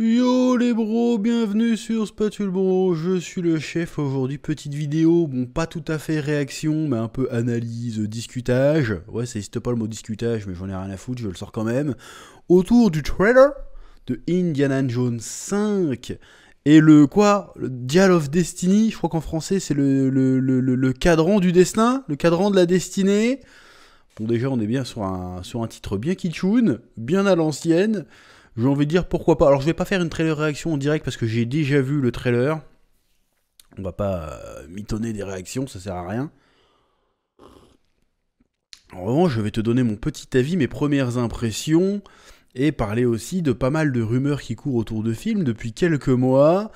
Yo les bros, bienvenue sur Spatule Bro, je suis le chef aujourd'hui, petite vidéo, bon pas tout à fait réaction, mais un peu analyse, discutage, ouais ça n'existe pas le mot discutage, mais j'en ai rien à foutre, je le sors quand même, autour du trailer de Indiana Jones 5, et le Dial of Destiny, je crois qu'en français c'est le cadran du destin, le cadran de la destinée. Bon déjà on est bien sur un titre bien kitschoun, bien à l'ancienne. J'ai envie de dire pourquoi pas. Alors je vais pas faire une trailer réaction en direct parce que j'ai déjà vu le trailer. On va pas mitonner des réactions, ça sert à rien. En revanche, je vais te donner mon petit avis, mes premières impressions, et parler aussi de pas mal de rumeurs qui courent autour de films depuis quelques mois,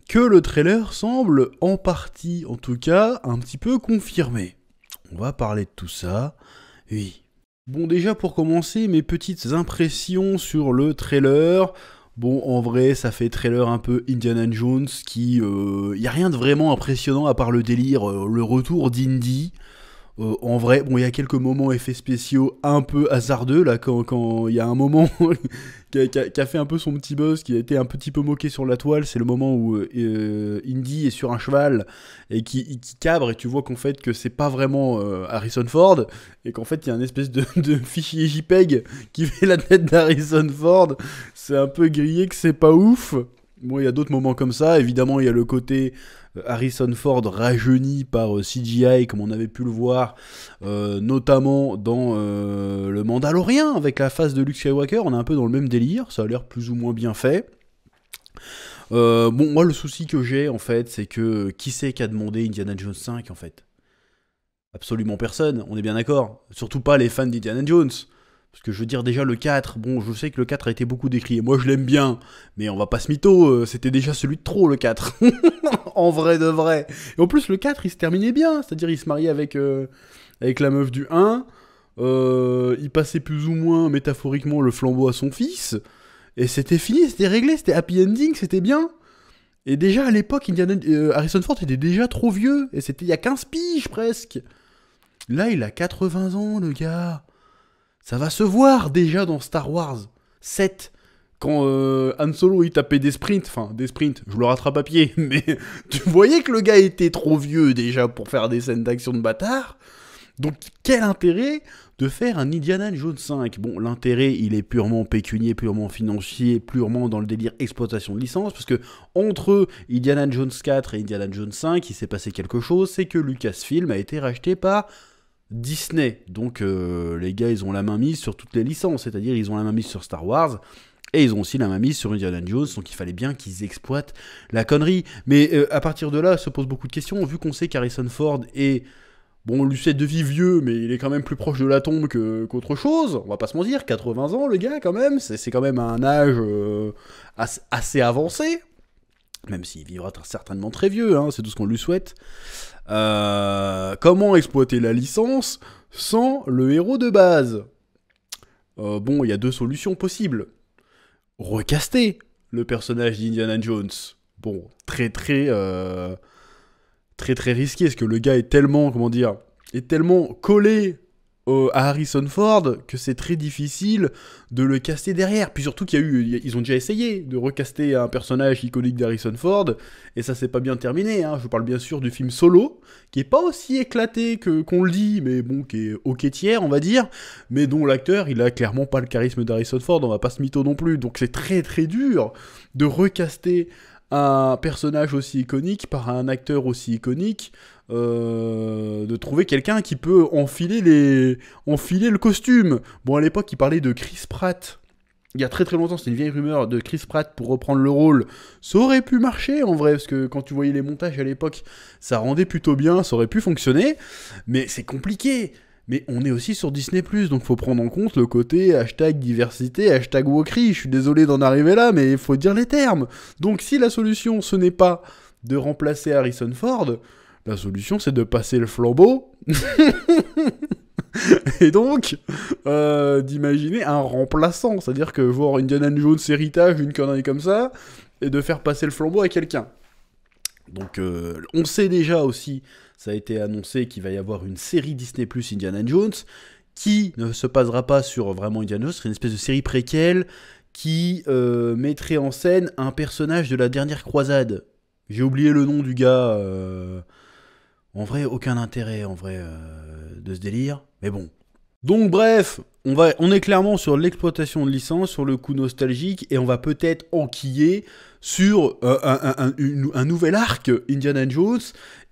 que le trailer semble en partie, en tout cas, un petit peu confirmé. On va parler de tout ça. Oui. Bon, déjà pour commencer, mes petites impressions sur le trailer. Bon, en vrai, ça fait trailer un peu Indiana Jones qui... y a rien de vraiment impressionnant à part le délire, le retour d'Indy. En vrai, bon, il y a quelques moments effets spéciaux un peu hasardeux, là, quand il y a un moment qui a fait un peu son petit buzz, qui a été un petit peu moqué sur la toile, c'est le moment où Indy est sur un cheval et qui cabre, et tu vois qu'en fait, que c'est pas vraiment Harrison Ford, et qu'en fait, il y a une espèce de fichier JPEG qui fait la tête d'Harrison Ford. C'est un peu grillé que c'est pas ouf. Bon, il y a d'autres moments comme ça, évidemment, il y a le côté Harrison Ford rajeuni par CGI, comme on avait pu le voir, notamment dans Le Mandalorien, avec la face de Luke Skywalker. On est un peu dans le même délire, ça a l'air plus ou moins bien fait. Bon, moi, le souci que j'ai, en fait, c'est que qui c'est qui a demandé Indiana Jones 5, en fait? Absolument personne, on est bien d'accord. Surtout pas les fans d'Indiana Jones. Parce que je veux dire, déjà le 4, bon, je sais que le 4 a été beaucoup décrié. Moi, je l'aime bien, mais on va pas se mytho, c'était déjà celui de trop, le 4. En vrai de vrai. Et en plus, le 4, il se terminait bien. C'est-à-dire, il se mariait avec la meuf du 1. Il passait plus ou moins métaphoriquement le flambeau à son fils. Et c'était fini, c'était réglé, c'était happy ending, c'était bien. Et déjà, à l'époque, Harrison Ford était déjà trop vieux. Et c'était il y a 15 piges, presque. Là, il a 80 ans, le gars. Ça va se voir déjà dans Star Wars 7. Quand Han Solo il tapait des sprints, je le rattrape à pied, mais tu voyais que le gars était trop vieux déjà pour faire des scènes d'action de bâtard. Donc quel intérêt de faire un Indiana Jones 5? Bon, l'intérêt il est purement pécunier, purement financier, purement dans le délire exploitation de licence, parce que entre Indiana Jones 4 et Indiana Jones 5, il s'est passé quelque chose, c'est que Lucasfilm a été racheté par Disney. Donc les gars, ils ont la main mise sur toutes les licences, c'est-à-dire ils ont la main mise sur Star Wars, et ils ont aussi la main mise sur Indiana Jones, donc il fallait bien qu'ils exploitent la connerie. Mais à partir de là, se pose beaucoup de questions, vu qu'on sait qu'Harrison Ford est... Bon, on lui sait de vie vieux, mais il est quand même plus proche de la tombe qu'autre chose. On va pas se mentir, 80 ans, le gars, quand même. C'est quand même un âge assez avancé. Même s'il vivra certainement très vieux, hein, c'est tout ce qu'on lui souhaite. Comment exploiter la licence sans le héros de base? Bon, il y a deux solutions possibles. Recaster le personnage d'Indiana Jones. Bon, très risqué, parce que le gars est tellement, comment dire, est tellement collé à Harrison Ford que c'est très difficile de le caster derrière. Puis surtout ils ont déjà essayé de recaster un personnage iconique d'Harrison Ford, et ça s'est pas bien terminé, hein. Je parle bien sûr du film Solo, qui est pas aussi éclaté qu'on le dit, mais bon, qui est ok tiers, on va dire, mais dont l'acteur, il a clairement pas le charisme d'Harrison Ford, on va pas se mytho non plus, donc c'est très dur de recaster un personnage aussi iconique par un acteur aussi iconique, de trouver quelqu'un qui peut enfiler le costume. Bon, à l'époque, il parlait de Chris Pratt. Il y a très longtemps, c'était une vieille rumeur de Chris Pratt pour reprendre le rôle. Ça aurait pu marcher en vrai, parce que quand tu voyais les montages à l'époque, ça rendait plutôt bien, ça aurait pu fonctionner, mais c'est compliqué. Mais on est aussi sur Disney+, donc faut prendre en compte le côté hashtag diversité, hashtag wokery. Je suis désolé d'en arriver là, mais il faut dire les termes. Donc si la solution, ce n'est pas de remplacer Harrison Ford, la solution, c'est de passer le flambeau. Et donc, d'imaginer un remplaçant. C'est-à-dire que voir Indiana Jones héritage, une connerie comme ça, et de faire passer le flambeau à quelqu'un. Donc, on sait déjà aussi, ça a été annoncé qu'il va y avoir une série Disney Plus Indiana Jones, qui ne se basera pas sur vraiment Indiana Jones, c'est une espèce de série préquelle, qui mettrait en scène un personnage de la dernière croisade. J'ai oublié le nom du gars. En vrai, aucun intérêt en vrai de ce délire. Mais bon. Donc bref, on est clairement sur l'exploitation de licence, sur le coup nostalgique, et on va peut-être enquiller sur un nouvel arc Indiana Jones.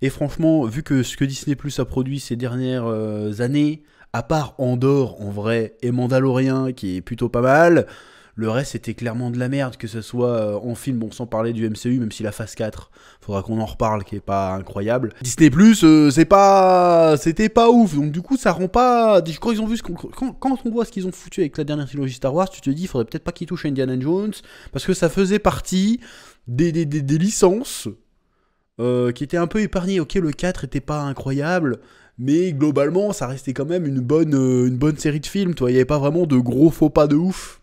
Et franchement, vu que ce que Disney Plus a produit ces dernières années, à part Andor en vrai, et Mandalorian qui est plutôt pas mal, le reste c'était clairement de la merde, que ce soit en film, bon sans parler du MCU, même si la phase 4, faudra qu'on en reparle, qui est pas incroyable. Disney Plus, c'était pas ouf, donc du coup ça rend pas... Quand ils ont vu quand on voit ce qu'ils ont foutu avec la dernière trilogie Star Wars, tu te dis, il faudrait peut-être pas qu'ils touchent à Indiana Jones, parce que ça faisait partie des licences qui étaient un peu épargnées. Ok, le 4 était pas incroyable, mais globalement ça restait quand même une bonne série de films, toi, il y avait pas vraiment de gros faux pas de ouf.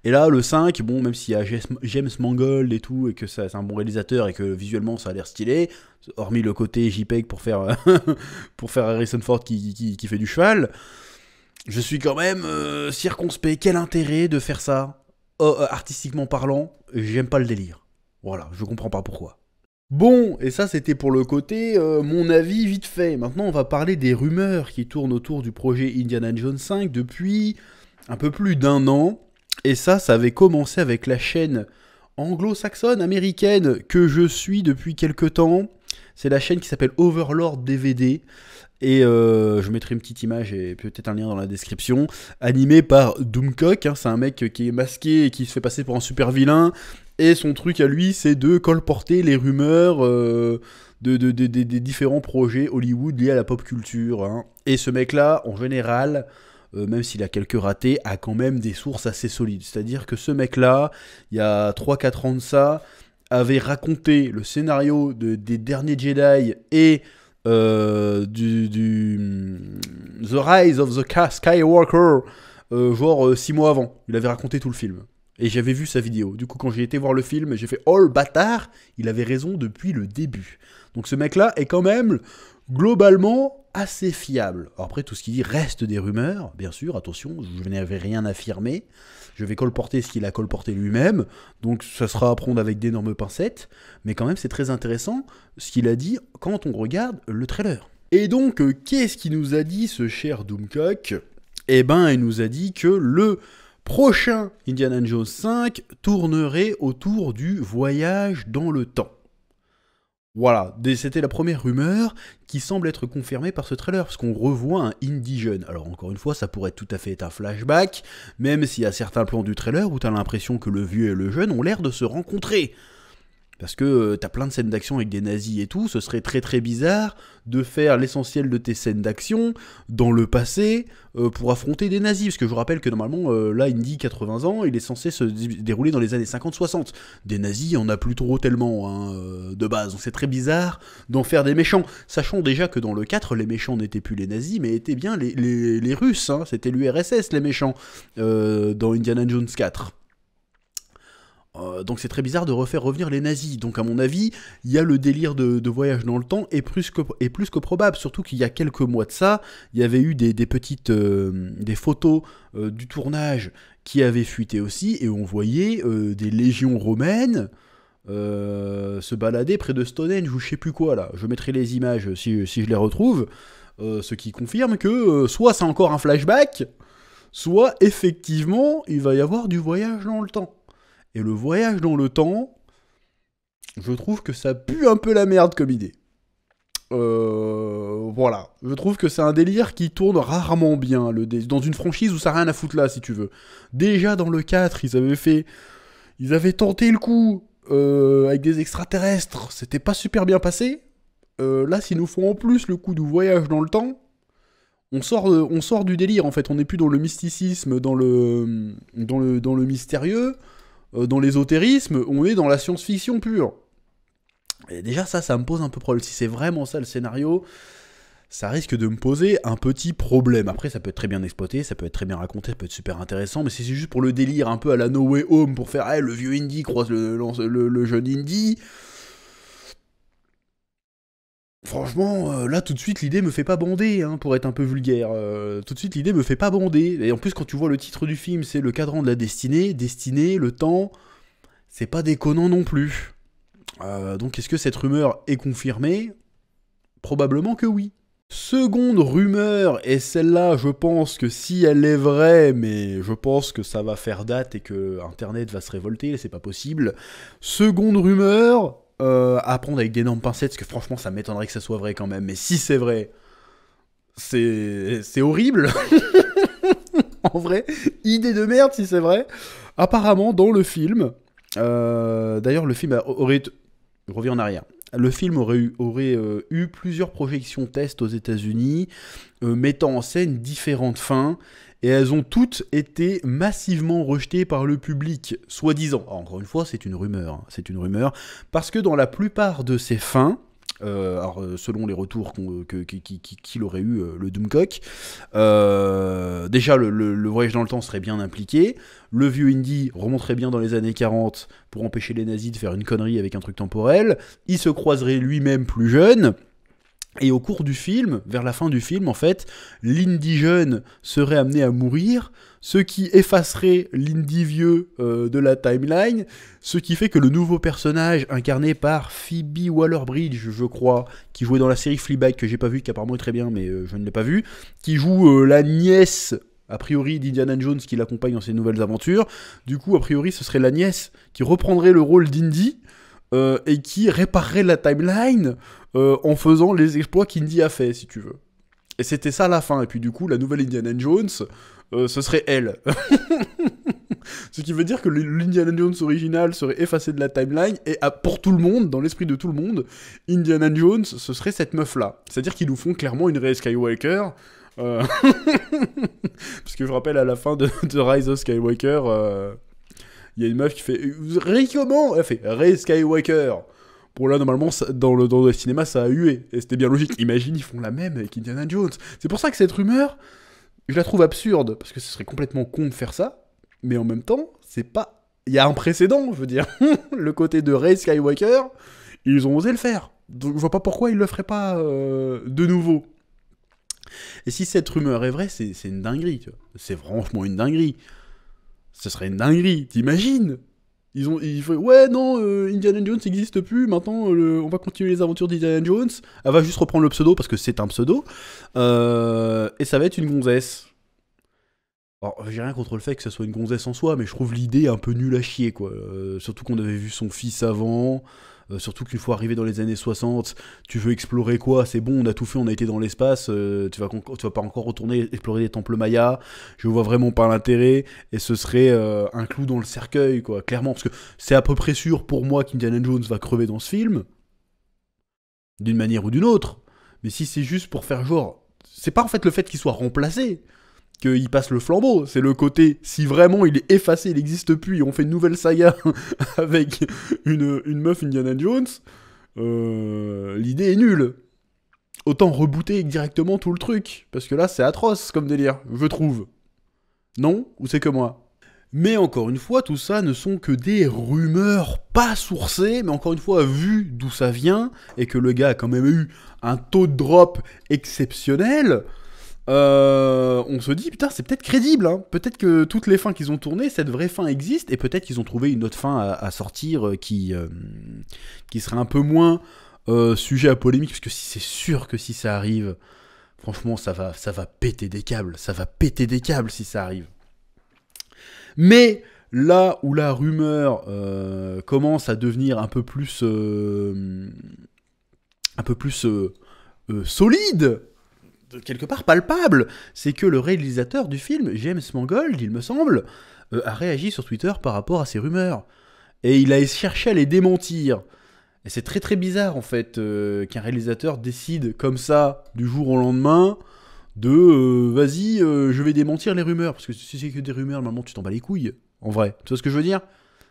Et là, le 5, bon, même s'il y a James Mangold et tout, et que c'est un bon réalisateur, et que visuellement ça a l'air stylé, hormis le côté JPEG pour faire, pour faire Harrison Ford qui fait du cheval, je suis quand même circonspect. Quel intérêt de faire ça, artistiquement parlant? J'aime pas le délire. Voilà, je comprends pas pourquoi. Bon, et ça c'était pour le côté mon avis vite fait. Maintenant, on va parler des rumeurs qui tournent autour du projet Indiana Jones 5 depuis un peu plus d'un an. Et ça avait commencé avec la chaîne anglo-saxonne, américaine, que je suis depuis quelques temps. C'est la chaîne qui s'appelle Overlord DVD. Et je mettrai une petite image et peut-être un lien dans la description. Animé par Doomcock, hein, c'est un mec qui est masqué et qui se fait passer pour un super vilain. Et son truc à lui, c'est de colporter les rumeurs des différents projets Hollywood liés à la pop culture. Hein. Et ce mec-là, en général... même s'il a quelques ratés, a quand même des sources assez solides. C'est-à-dire que ce mec-là, il y a 3-4 ans de ça, avait raconté le scénario des derniers Jedi et The Rise of the Skywalker, genre 6 mois avant. Il avait raconté tout le film. Et j'avais vu sa vidéo. Du coup, quand j'ai été voir le film, j'ai fait « Oh, le bâtard !» Il avait raison depuis le début. Donc ce mec-là est quand même, globalement, assez fiable. Alors après, tout ce qu'il dit reste des rumeurs, bien sûr, attention, je n'avais rien affirmé. Je vais colporter ce qu'il a colporté lui-même, donc ça sera à prendre avec d'énormes pincettes, mais quand même c'est très intéressant ce qu'il a dit quand on regarde le trailer. Et donc, qu'est-ce qu'il nous a dit ce cher Doomcock? Eh ben, il nous a dit que le prochain Indiana Jones 5 tournerait autour du voyage dans le temps. Voilà, c'était la première rumeur qui semble être confirmée par ce trailer, parce qu'on revoit un Indy jeune. Alors encore une fois, ça pourrait tout à fait être un flashback, même s'il y a certains plans du trailer où t'as l'impression que le vieux et le jeune ont l'air de se rencontrer. Parce que t'as plein de scènes d'action avec des nazis et tout, ce serait très très bizarre de faire l'essentiel de tes scènes d'action dans le passé pour affronter des nazis. Parce que je vous rappelle que normalement, là, Indy, 80 ans, il est censé se dérouler dans les années 50-60. Des nazis, on a plus trop tellement hein, de base, donc c'est très bizarre d'en faire des méchants. Sachant déjà que dans le 4, les méchants n'étaient plus les nazis, mais étaient bien les Russes, hein, c'était l'URSS les méchants dans Indiana Jones 4. Donc c'est très bizarre de refaire revenir les nazis. Donc à mon avis, il y a le délire de voyage dans le temps est plus que probable. Surtout qu'il y a quelques mois de ça, il y avait eu des petites des photos du tournage qui avaient fuité aussi, et on voyait des légions romaines se balader près de Stonehenge ou je sais plus quoi là. Je mettrai les images si je les retrouve. Ce qui confirme que soit c'est encore un flashback, soit effectivement il va y avoir du voyage dans le temps. Et le voyage dans le temps, je trouve que ça pue un peu la merde comme idée. Voilà. Je trouve que c'est un délire qui tourne rarement bien, dans une franchise où ça n'a rien à foutre là, si tu veux. Déjà dans le 4, ils avaient tenté le coup avec des extraterrestres, c'était pas super bien passé. Là, s'ils nous font en plus le coup du voyage dans le temps, on sort du délire, en fait. On n'est plus dans le mysticisme, dans le mystérieux. Dans l'ésotérisme, on est dans la science-fiction pure. Et déjà, ça me pose un peu problème. Si c'est vraiment ça le scénario, ça risque de me poser un petit problème. Après, ça peut être très bien exploité, ça peut être très bien raconté, ça peut être super intéressant, mais si c'est juste pour le délire un peu à la No Way Home, pour faire le vieux Indy croise le jeune Indy, Franchement, là tout de suite l'idée me fait pas bander, hein, pour être un peu vulgaire. Tout de suite l'idée me fait pas bander. Et en plus quand tu vois le titre du film, c'est le cadran de la destinée, destinée, le temps, c'est pas déconnant non plus. Donc est-ce que cette rumeur est confirmée? Probablement que oui. Seconde rumeur, et celle-là je pense que si elle est vraie, mais je pense que ça va faire date et que Internet va se révolter, c'est pas possible. Seconde rumeur, à prendre avec d'énormes pincettes, parce que franchement ça m'étonnerait que ça soit vrai quand même, mais si c'est vrai, c'est horrible. En vrai, idée de merde si c'est vrai. Apparemment dans le film, d'ailleurs le film aurait... Je reviens en arrière. Le film aurait eu plusieurs projections tests aux États-Unis, mettant en scène différentes fins, et elles ont toutes été massivement rejetées par le public, soi-disant. Alors, encore une fois, c'est une rumeur, hein, c'est une rumeur, parce que dans la plupart de ces fins, selon les retours qu'il aurait eu, le Doomcock, déjà le voyage dans le temps serait bien impliqué, le vieux Indy remonterait bien dans les années 40 pour empêcher les nazis de faire une connerie avec un truc temporel, il se croiserait lui-même plus jeune, et au cours du film, vers la fin du film, en fait, l'Indy jeune serait amené à mourir, ce qui effacerait l'Indy vieux de la timeline, ce qui fait que le nouveau personnage, incarné par Phoebe Waller-Bridge, je crois, qui jouait dans la série Fleabag, que j'ai pas vu, qui apparemment est très bien, mais je ne l'ai pas vu, qui joue la nièce, a priori, d'Indiana Jones, qui l'accompagne dans ses nouvelles aventures. Du coup, a priori, ce serait la nièce qui reprendrait le rôle d'Indy, et qui réparerait la timeline en faisant les exploits qu'Indy a fait, si tu veux. Et c'était ça la fin. Et puis du coup, la nouvelle Indiana Jones, ce serait elle. Ce qui veut dire que l'Indiana Jones original serait effacé de la timeline, et pour tout le monde, dans l'esprit de tout le monde, Indiana Jones, ce serait cette meuf-là. C'est-à-dire qu'ils nous font clairement une Rey Skywalker. Parce que je rappelle, à la fin de Rise of Skywalker... il y a une meuf qui fait « Rey comment ?» Elle fait « Rey Skywalker ». Bon là, normalement, dans le cinéma, ça a hué. Et c'était bien logique. Imagine, ils font la même avec Indiana Jones. C'est pour ça que cette rumeur, je la trouve absurde. Parce que ce serait complètement con de faire ça. Mais en même temps, c'est pas... Il y a un précédent, je veux dire. Le côté de Rey Skywalker, ils ont osé le faire. Donc je vois pas pourquoi ils le feraient pas de nouveau. Et si cette rumeur est vraie, c'est une dinguerie. Tu vois. C'est franchement une dinguerie. Ce serait une dinguerie, t'imagines? Ils font, ouais, non, Indiana Jones n'existe plus, maintenant on va continuer les aventures d'Indiana Jones. Elle va juste reprendre le pseudo parce que c'est un pseudo. Et ça va être une gonzesse. Alors, j'ai rien contre le fait que ça soit une gonzesse en soi, mais je trouve l'idée un peu nulle à chier, quoi. Surtout qu'on avait vu son fils avant. Surtout qu'une fois arrivé dans les années 60, tu veux explorer quoi? C'est bon, on a tout fait, on a été dans l'espace, tu vas pas encore retourner explorer les temples mayas, je vois vraiment pas l'intérêt, et ce serait un clou dans le cercueil, quoi, clairement, parce que c'est à peu près sûr pour moi qu'Indiana Jones va crever dans ce film, d'une manière ou d'une autre, mais si c'est juste pour faire genre... C'est pas en fait le fait qu'il soit remplacé, qu'il passe le flambeau, c'est le côté, si vraiment il est effacé, il n'existe plus, et on fait une nouvelle saga avec une meuf Indiana Jones, l'idée est nulle. Autant rebooter directement tout le truc, parce que là c'est atroce comme délire, je trouve. Non? Ou c'est que moi? Mais encore une fois, tout ça ne sont que des rumeurs pas sourcées, mais encore une fois, vu d'où ça vient, et que le gars a quand même eu un taux de drop exceptionnel, on se dit, putain, c'est peut-être crédible, hein. Peut-être que toutes les fins qu'ils ont tournées, cette vraie fin existe, et peut-être qu'ils ont trouvé une autre fin à sortir qui serait un peu moins sujet à polémique, parce que c'est sûr que si ça arrive, franchement, ça va péter des câbles, si ça arrive. Mais là où la rumeur commence à devenir un peu plus solide, quelque part palpable, c'est que le réalisateur du film, James Mangold, il me semble, a réagi sur Twitter par rapport à ces rumeurs. Et il a cherché à les démentir. Et c'est très très bizarre en fait qu'un réalisateur décide comme ça, du jour au lendemain, de vas-y, je vais démentir les rumeurs. Parce que si c'est que des rumeurs, normalement tu t'en bats les couilles, en vrai. Tu vois ce que je veux dire?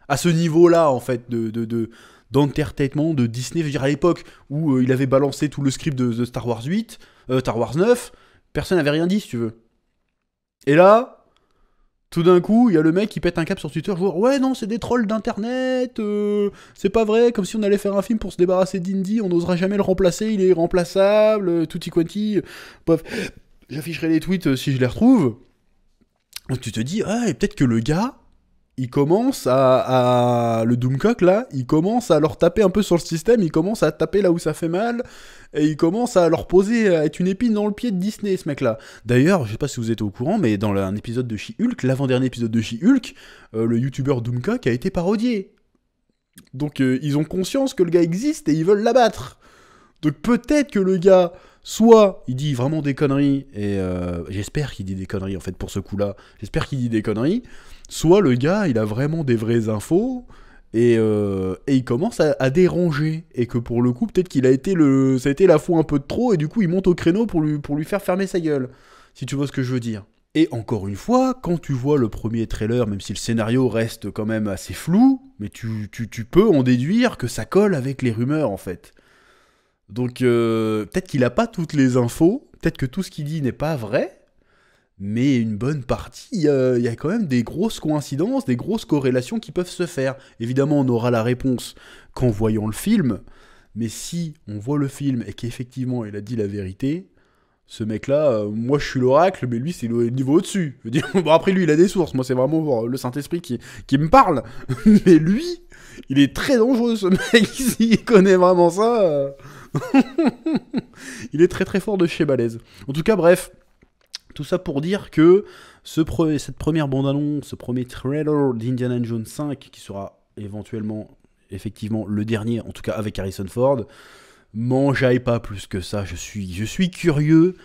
À ce niveau-là, en fait, d'entertainment de Disney, je veux dire à l'époque où il avait balancé tout le script de Star Wars 8, Star Wars 9, personne n'avait rien dit si tu veux. Et là, Tout d'un coup, il y a le mec qui pète un cap sur Twitter, genre ouais non c'est des trolls d'internet, c'est pas vrai, comme si on allait faire un film pour se débarrasser d'Indy, on n'osera jamais le remplacer, il est irremplaçable, tutti quanti. Bref, j'afficherai les tweets si je les retrouve. Donc tu te dis, ah et peut-être que le gars, il commence le Doomcock là, il commence à leur taper un peu sur le système, il commence à taper là où ça fait mal, et il commence à leur poser, à être une épine dans le pied de Disney, ce mec-là. D'ailleurs, je sais pas si vous êtes au courant, mais dans un épisode de She-Hulk, l'avant-dernier épisode de She-Hulk, le youtubeur Doomcock a été parodié. Donc ils ont conscience que le gars existe et ils veulent l'abattre. Donc peut-être que le gars, soit il dit vraiment des conneries, et j'espère qu'il dit des conneries en fait pour ce coup-là, j'espère qu'il dit des conneries, soit le gars il a vraiment des vraies infos, et il commence à déranger, et que pour le coup peut-être qu'il a été ça a été la fois un peu de trop, et du coup il monte au créneau pour lui faire fermer sa gueule, si tu vois ce que je veux dire. Et encore une fois, quand tu vois le premier trailer, même si le scénario reste quand même assez flou, mais tu peux en déduire que ça colle avec les rumeurs en fait. Donc peut-être qu'il n'a pas toutes les infos, peut-être que tout ce qu'il dit n'est pas vrai, mais une bonne partie, il y a quand même des grosses coïncidences, des grosses corrélations qui peuvent se faire. Évidemment, on aura la réponse qu'en voyant le film, mais si on voit le film et qu'effectivement il a dit la vérité, ce mec-là, moi je suis l'oracle, mais lui c'est le niveau au-dessus. Je veux dire, bon après lui il a des sources, moi c'est vraiment le Saint-Esprit qui me parle, mais lui, il est très dangereux ce mec, s'il connaît vraiment ça... il est très très fort de chez Balèze. En tout cas, bref, tout ça pour dire que cette première bande-annonce, ce premier trailer d'Indiana Jones 5, qui sera éventuellement, effectivement, le dernier, en tout cas avec Harrison Ford, m'enjaille pas plus que ça. Je suis curieux,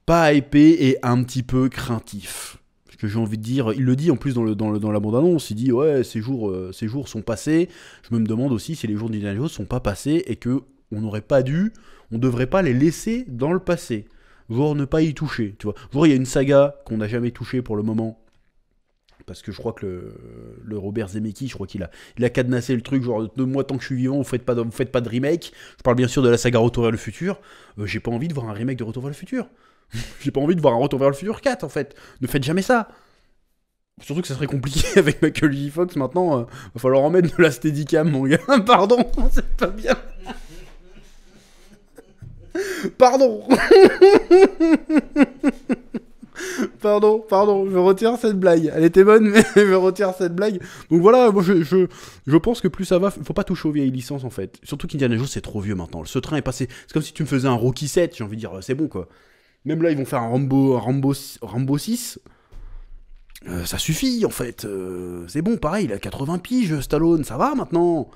pas hypé et un petit peu craintif. Parce que j'ai envie de dire, il le dit en plus dans la bande-annonce, il dit ouais, ces jours sont passés. Je me demande aussi si les jours d'Indiana Jones sont pas passés et que on devrait pas les laisser dans le passé, voire ne pas y toucher, tu vois. Genre il y a une saga qu'on n'a jamais touchée pour le moment, parce que je crois que le Robert Zemeckis, je crois qu'il a cadenassé le truc, genre de moi tant que je suis vivant, vous faites pas de remake. Je parle bien sûr de la saga Retour vers le futur. J'ai pas envie de voir un remake de Retour vers le futur. J'ai pas envie de voir un Retour vers le futur 4 en fait. Ne faites jamais ça. Surtout que ça serait compliqué avec Michael J. Fox maintenant. Va falloir en mettre de la Steadicam, mon gars. Pardon, c'est pas bien. Pardon. Pardon, je retire cette blague. Elle était bonne, mais je retire cette blague. Donc voilà, moi je pense que plus ça va, faut pas toucher aux vieilles licences en fait. Surtout qu'Indiana Jones c'est trop vieux maintenant. Ce train est passé. C'est comme si tu me faisais un Rocky 7, j'ai envie de dire, c'est bon quoi. Même là, ils vont faire un Rambo 6. Ça suffit en fait. C'est bon, pareil, il a 80 piges, Stallone, ça va maintenant.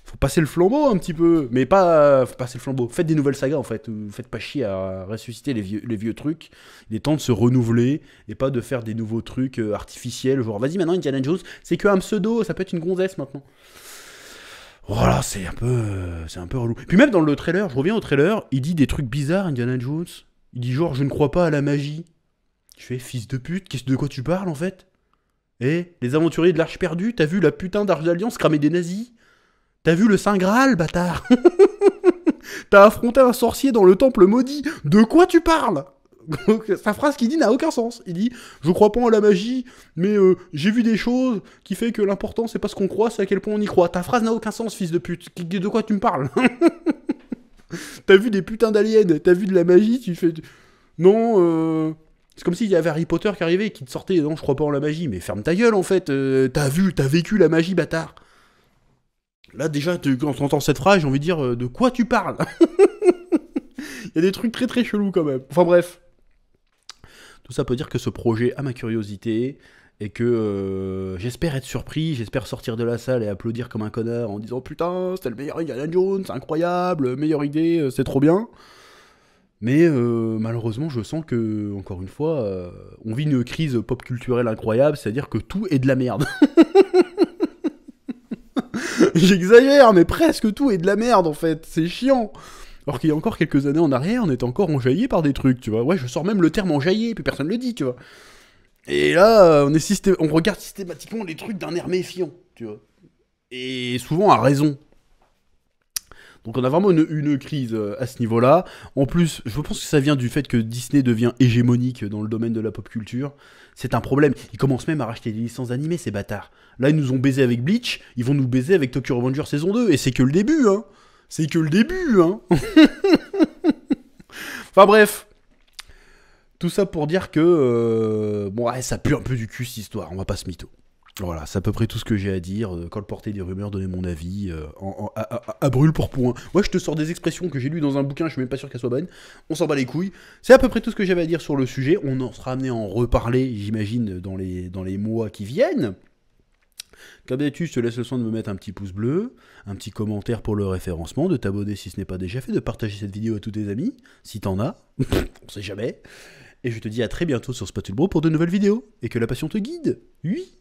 Faut passer le flambeau un petit peu, mais pas faut passer le flambeau. Faites des nouvelles sagas en fait. Faites pas chier à ressusciter les vieux trucs. Il est temps de se renouveler et pas de faire des nouveaux trucs artificiels. Genre vas-y maintenant Indiana Jones, c'est que un pseudo, ça peut être une gonzesse maintenant. Voilà, c'est un peu relou. Puis même dans le trailer, je reviens au trailer, il dit des trucs bizarres Indiana Jones. Il dit genre je ne crois pas à la magie. Je fais fils de pute, de quoi tu parles en fait? Eh, les aventuriers de l'Arche perdue, t'as vu la putain d'Arche d'Alliance cramer des nazis? T'as vu le Saint Graal, bâtard? T'as affronté un sorcier dans le temple maudit. De quoi tu parles? Sa phrase qu'il dit n'a aucun sens. Il dit « Je crois pas à la magie, mais j'ai vu des choses qui fait que l'important c'est pas ce qu'on croit, c'est à quel point on y croit. » Ta phrase n'a aucun sens, fils de pute. De quoi tu me parles? T'as vu des putains d'aliens, t'as vu de la magie, tu fais... Non, c'est comme s'il y avait Harry Potter qui arrivait et qui te sortait « Non, je crois pas en la magie. » Mais ferme ta gueule, en fait. T'as vécu la magie, bâtard. Là, déjà, quand tu entends cette phrase, j'ai envie de dire de quoi tu parles? Il y a des trucs très très chelous quand même. Enfin bref. Tout ça peut dire que ce projet a ma curiosité et que j'espère être surpris, j'espère sortir de la salle et applaudir comme un connard en disant putain, c'était le meilleur Indiana Jones, c'est incroyable, meilleure idée, c'est trop bien. Mais malheureusement, je sens que, encore une fois, on vit une crise pop culturelle incroyable, c'est-à-dire que tout est de la merde. J'exagère, mais presque tout est de la merde en fait, c'est chiant. Alors qu'il y a encore quelques années en arrière, on était encore enjaillé par des trucs, tu vois. Ouais, je sors même le terme enjaillé, puis personne le dit, tu vois. Et là, on regarde systématiquement les trucs d'un air méfiant, tu vois. Et souvent à raison. Donc on a vraiment une crise à ce niveau-là. En plus, je pense que ça vient du fait que Disney devient hégémonique dans le domaine de la pop culture. C'est un problème. Ils commencent même à racheter des licences animées, ces bâtards. Là, ils nous ont baisé avec Bleach, ils vont nous baiser avec Tokyo Revenger saison 2. Et c'est que le début, hein. C'est que le début, hein. Enfin bref. Tout ça pour dire que... bon, ouais, ça pue un peu du cul, cette histoire. On va pas se mytho. Voilà, c'est à peu près tout ce que j'ai à dire. Quand le porter des rumeurs, donner mon avis à brûle pour point. Moi, je te sors des expressions que j'ai lues dans un bouquin, je suis même pas sûr qu'elles soient bonnes. On s'en bat les couilles. C'est à peu près tout ce que j'avais à dire sur le sujet. On en sera amené à en reparler, j'imagine, dans les mois qui viennent. Comme d'habitude, je te laisse le soin de me mettre un petit pouce bleu, un petit commentaire pour le référencement, de t'abonner si ce n'est pas déjà fait, de partager cette vidéo à tous tes amis, si t'en as. On sait jamais. Et je te dis à très bientôt sur Spatule Bro pour de nouvelles vidéos. Et que la passion te guide. Oui.